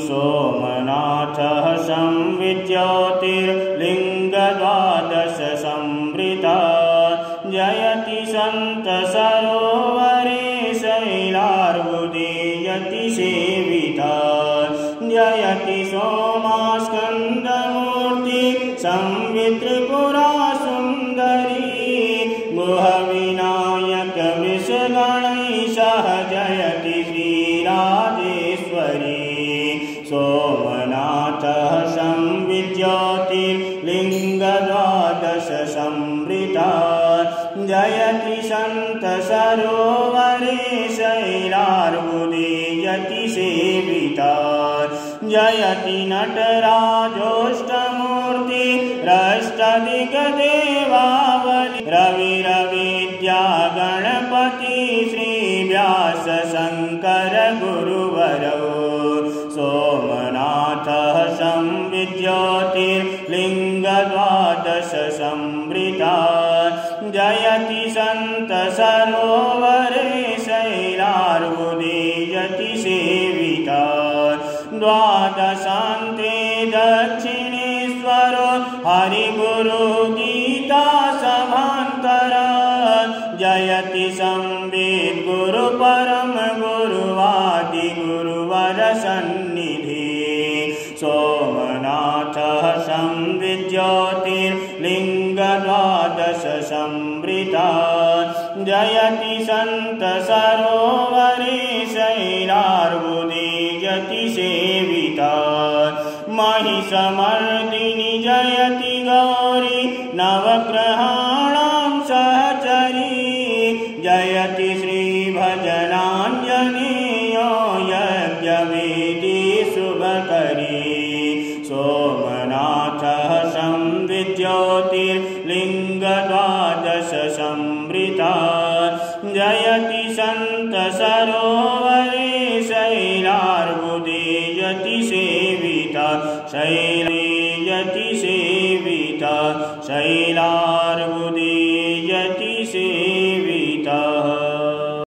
सोमनाथः संविज्योतिर्लिङ्गद्वादश संवृता जयति सन्तसरोवरे शैलार्बुदे सेविता जयति सोमास्कन्दमूर्ति संवित्रिपुरा सुन्दरी गुहविनायक वृषगणैः सह जयति श्रीराजेश्वरी सोमनाथः संविज्योतिर्लिङ्गद्वादश संवृता जयति सन्तसरोवरे शैलार्बुदे सेविता जयति नटराजोष्टमूर्ति रष्टदिग्देवावली रविरविद्या गणपति श्रीव्यासशङ्कर गुरुवरौ सोमनाथः संविज्योतिर्लिङ्गद्वादश संवृता जयति सन्तसरोवरे शैलार्बुदे सेविता द्वादशान्ते दक्षिणेश्वरो हरिगुरु गीता सभान्तरा जयति संवित् गुरु परम गुरुवादि गुरुवर सन्निधि सोमनाथः संविज्योतिर्लिङ्गद्वादश संवृता जयति सन्तसरोवरे शैलार्बुदे सेविता महिषमर्दिनी जयति गौरी नवग्रहाणां सहचरी जयति श्रीभजनाञ्जनेयो यज्ञवेदी शुभकरी सोमनाथः संविज्योतिर्लिङ्गद्वादश संवृता जयति सन्तसरोवरे शैलार्बुदे सेविता शैला